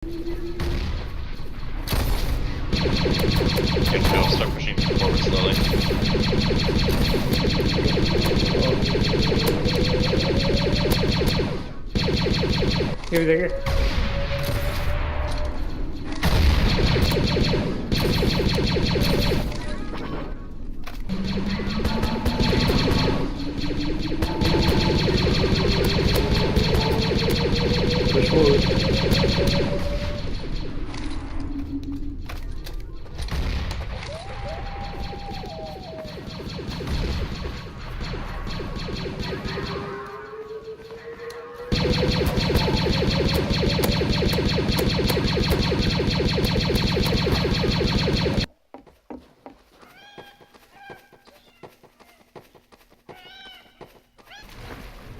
Good go, start pushing forward slowly. Here, there. Push forward.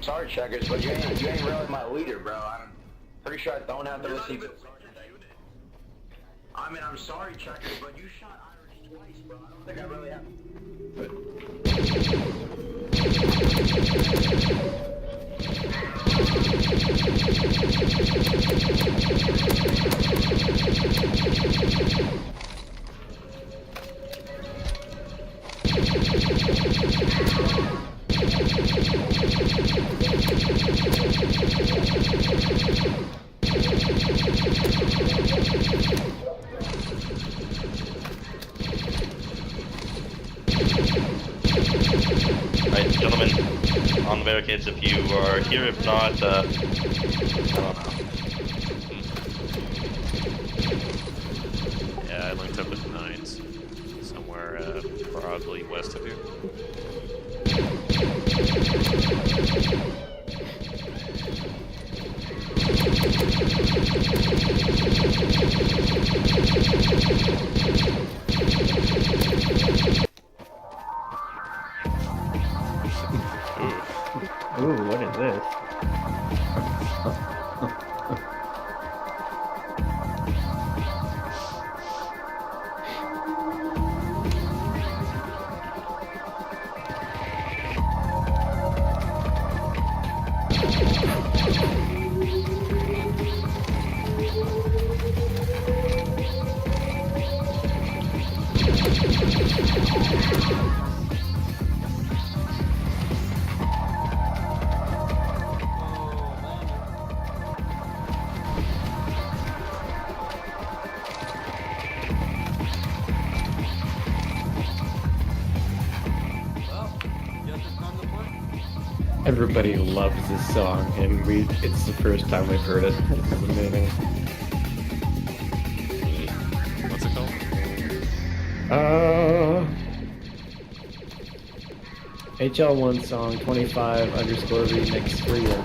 Sorry, Checkers, but you ain't really my leader, bro. I'm pretty sure I don't have to receive it. I mean, I'm sorry, Checkers, but you shot Irish twice, bro. I don't think I really have. Alright, gentlemen, on the barricades if you are here, if not, I don't know. Yeah, I linked up with Nines. Somewhere, probably west of you. Ooh, what is this? Everybody loves this song, and it's the first time we've heard it. It's amazing. What's it called? HL1 song 25 _ remix for you.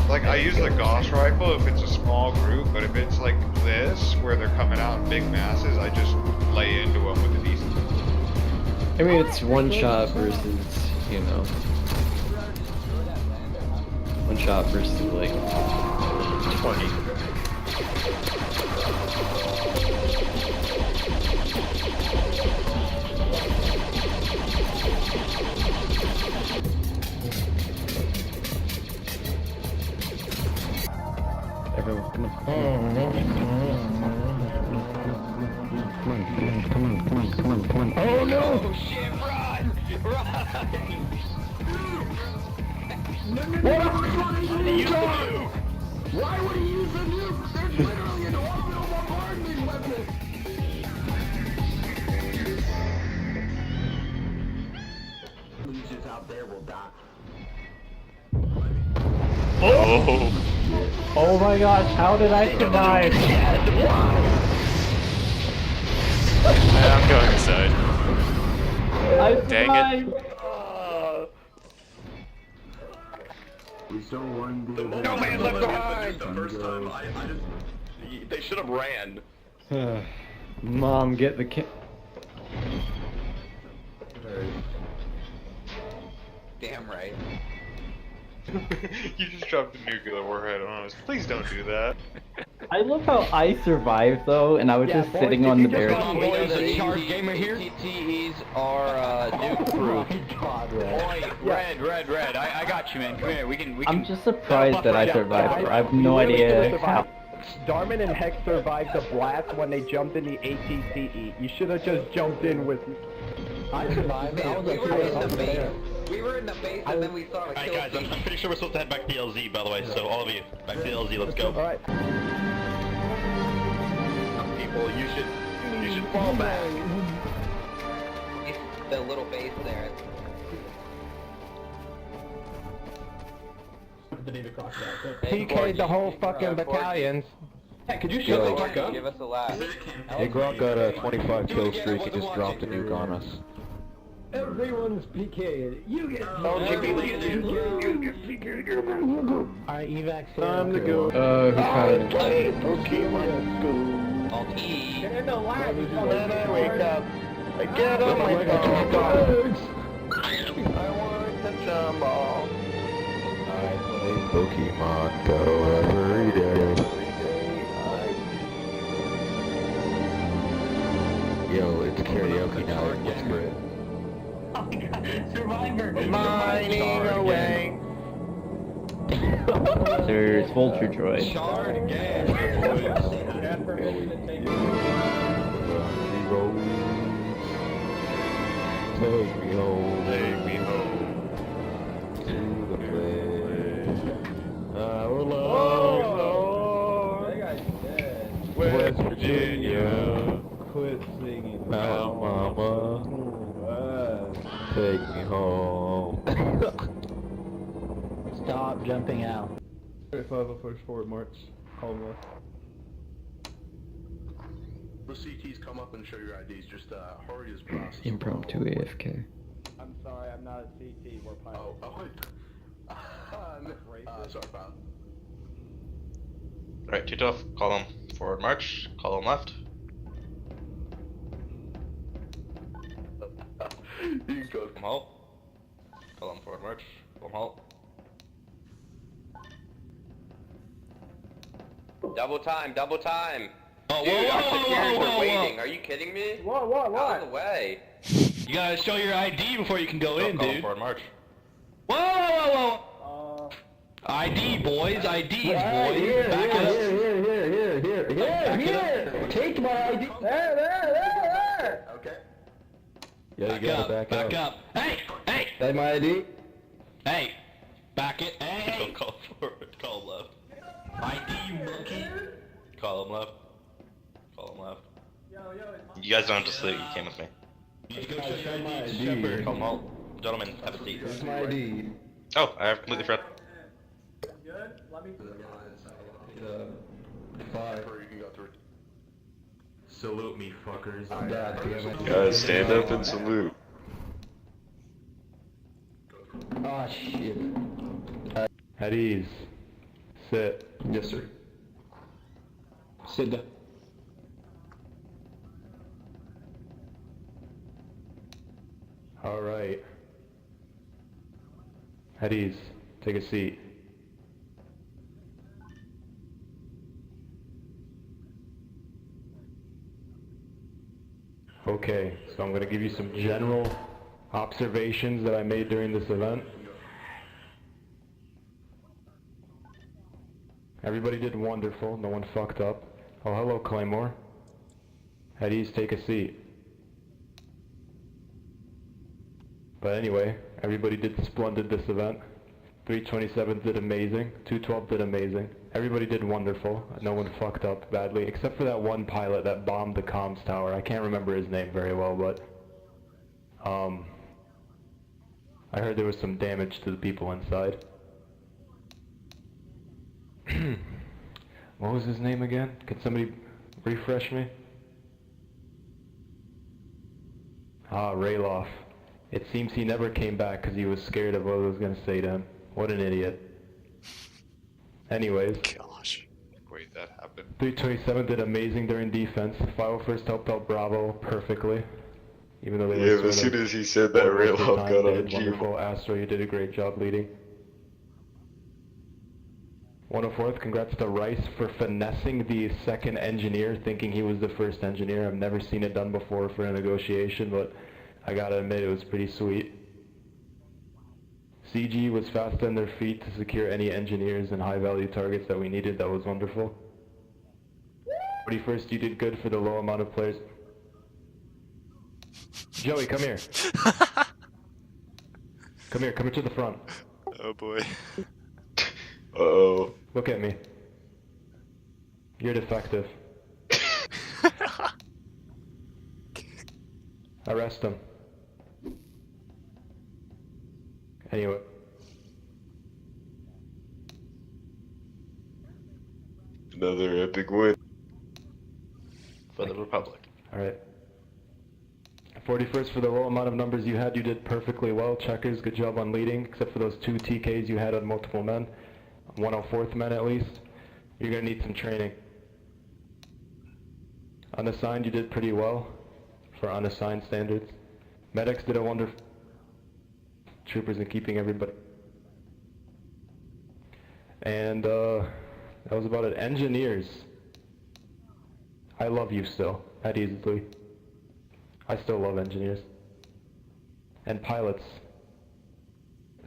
Like, I use the Gauss rifle if it's a small group, but if it's like this, where they're coming out in big masses, I just lay into them with a decent. I mean, it's one shot versus, you know, one shot versus like 20. Everyone, come on. Come on. Oh no! Shit, run! Run! What Why would he use a nuke? There's literally an orbital bombardment weapon! Losers out there will die. Oh! Oh my gosh, how did I survive? I'm going inside. I Dang it. survived! No man left behind! The first time, they should have ran. Mom, get the kid. Damn right. You just dropped a nuclear warhead on us. Please don't do that. I love how I survived though, and I was just boys, sitting did on you the just barricade. call me the charge gamer here? ATTEs are nuke proof. God, Red. Red. I got you, man. Come here. We can. I'm just surprised that I survived, bro. I have no idea how. Darman and Hex survived the blast when they jumped in the ATCE. You should have just jumped in with me. I survived. I was We were in the base. We were in the base and then we saw a Alright kill guys, I'm pretty sure we're supposed to head back to the LZ, by the way, so all of you, back to the LZ, let's go. Alright. People, you should fall back. the little base there. PK'd the whole fucking battalions. Could you shut the fuck up? Give us a laugh. Hey, Grok got a 25 kill streak and just dropped a nuke on us. Everyone's PK'd. You get Alright, evac. Time to go. Who's calling? Pokemon Go. Alt E. And the last Then I wake up. I get on my phone. I want to jump off. I play Pokemon Go every day. Yo, it's karaoke now. Let's it. Survivor. Mining away. There's Vulture Droid. Shard gas. Take me home. Take me home. To the place. Our Oh, love. West Virginia. Quit singing. Mount Mama. Take me home. Stop jumping out. 501st forward march. Call them left. The CTs come up and show your IDs, just hurry as possible. Impromptu AFK. I'm sorry, I'm not a CT. We're pilots. Sorry, pal. Alright, too tough, call them forward march, call them left. You go. Come halt. Call them forward march, come halt. Double time, double time. Oh, Dude, our securities are waiting. Are you kidding me? What? Out of the way. You gotta show your ID before you can go in, dude. Forward march. Whoa! ID, boys, IDs, boys. Here, Back up. here. Take my ID. There. Okay. Yeah, you gotta back up. Hey! That my ID? Hey! Back it. Hey! Don't call forward, call left. ID, you monkey. Call him left. Call him left. You guys don't have to sleep, you came with me. ID. Come halt. Gentlemen, have a seat. That's my ID. Oh, I have completely forgot. Where you can go through. Salute me, fuckers. God damn it. Guys, stand up and salute. Oh shit. At ease. Sit. Yes, sir. Sit down. Alright. At ease. Take a seat. Okay, so I'm going to give you some general observations that I made during this event. Everybody did wonderful, no one fucked up. Oh, hello, Claymore. At ease, take a seat. But anyway, everybody did splendid this event. 327 did amazing, 212 did amazing. Everybody did wonderful, no one fucked up badly, except for that one pilot that bombed the comms tower. I can't remember his name very well, but I heard there was some damage to the people inside. What was his name again? Can somebody refresh me? Ah, Rayloff. It seems he never came back because he was scared of what I was going to say to him. What an idiot. Anyways. Gosh. Wait, that happened. 327 did amazing during defense. 501st helped out Bravo perfectly. Even though they Yeah, were but as sort soon of as he said that, over Rayloff time, got they on did cue. wonderful. Astro, you did a great job leading. 104th, congrats to Rice for finessing the second engineer, thinking he was the first engineer. I've never seen it done before for a negotiation, but I gotta admit it was pretty sweet. CG was fast on their feet to secure any engineers and high-value targets that we needed. That was wonderful. 41st, you did good for the low amount of players. Joey, come here. Come here to the front. Oh boy. Uh-oh. Look at me. You're defective. Arrest him. Anyway. Another epic win. For the Republic. Alright. 41st, for the low amount of numbers you had, you did perfectly well. Checkers, good job on leading, except for those 2 TKs you had on multiple men. 104th men at least. You're gonna need some training. Unassigned, you did pretty well for unassigned standards. Medics did a wonderful. Troopers in keeping everybody. And that was about it. Engineers. I love you still, at easily. I still love engineers. And pilots.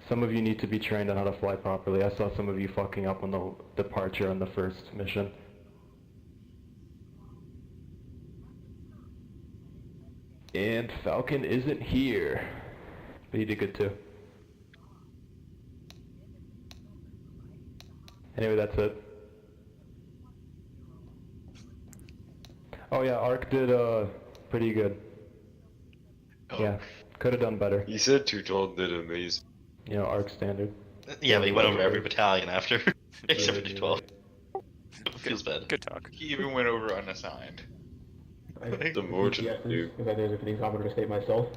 Some of you need to be trained on how to fly properly. I saw some of you fucking up on the departure on the first mission. And Falcon isn't here. But he did good too. Anyway, that's it. Oh yeah, Ark did pretty good. Oh. Yeah, could have done better. He said 212 did amazing. You know, Ark standard. Yeah, but he went over every battalion after, except for 212. Feels bad. Good talk. He even went over unassigned. The more to do. Because I did a fitting comment to state myself.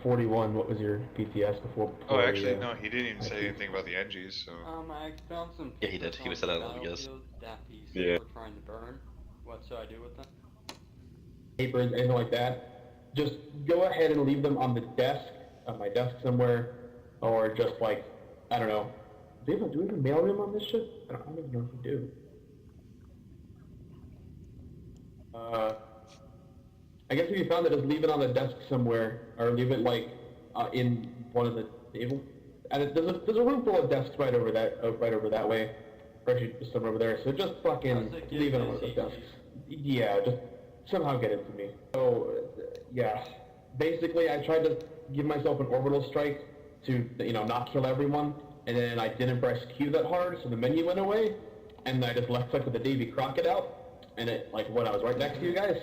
41, what was your PTS before? Oh, actually, no, he didn't even say anything about the NGs, so... I found some Yeah, he did. He was said that on the guess. that he said Yeah. we're trying to burn. What should I do with them? Papers, anything like that. Just go ahead and leave them on the desk, on my desk somewhere, or just like, I don't know. Do we have a mailroom on this shit? I don't even know if we do. I guess if you found it, just leave it on the desk somewhere, or leave it like in one of the tables. And there's a room full of desks right over that way, or actually just somewhere over there. So just fucking leave it on one of those desks. Yeah, just somehow get it to me. So yeah, basically I tried to give myself an orbital strike to not kill everyone, and then I didn't press Q that hard, so the menu went away, and I just left click with the Davy Crockett out, and it I was right next to you guys.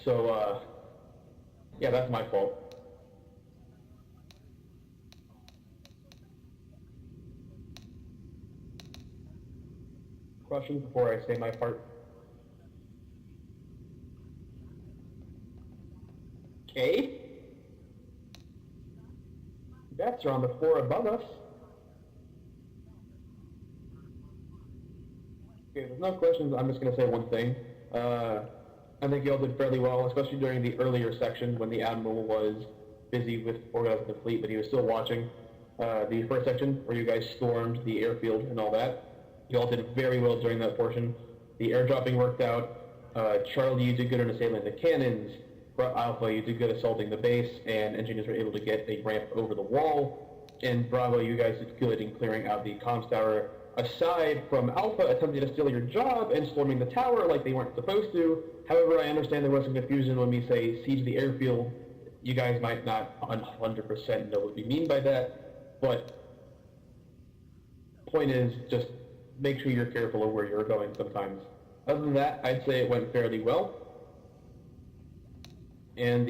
So, yeah, that's my fault. Questions before I say my part? Okay. Bats are on the floor above us. Okay, there's no questions. I'm just going to say one thing. I think y'all did fairly well, especially during the earlier section when the Admiral was busy with organizing the fleet, but he was still watching. The first section where you guys stormed the airfield and all that, y'all did very well during that portion. The airdropping worked out. Charlie, you did good in assailing the cannons. Alpha, you did good assaulting the base, and engineers were able to get a ramp over the wall. And Bravo, you guys did good in clearing out the comms tower. Aside from Alpha attempting to steal your job and storming the tower like they weren't supposed to. However, I understand there was some confusion when we say siege the airfield. You guys might not 100% know what we mean by that, but point is just make sure you're careful of where you're going sometimes. Other than that, I'd say it went fairly well. And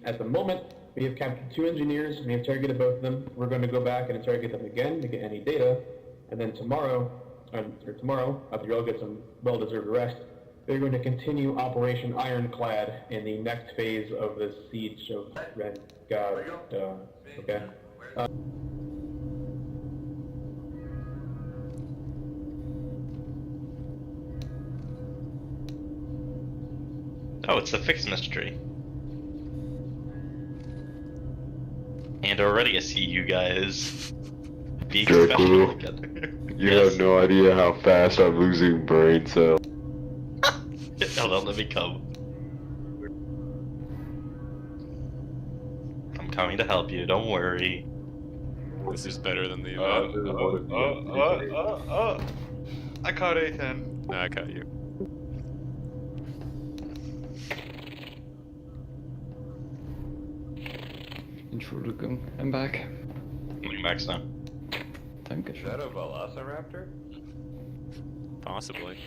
at the moment, we have captured 2 engineers, we have targeted both of them. We're going to go back and interrogate them again to get any data. And then tomorrow, after you all get some well-deserved rest, we're going to continue Operation Ironclad in the next phase of the siege of Red God. Okay. Oh, it's the fixed mystery. And already I see you guys. being Draco, special together. you Yes. have no idea how fast I'm losing brain cells. Hold on, let me come. I'm coming to help you, don't worry. This is better than the I caught Ethan. No, I caught you. Entschuldigung, I'm back. I'm max now. Danke Is that a Velociraptor? Possibly.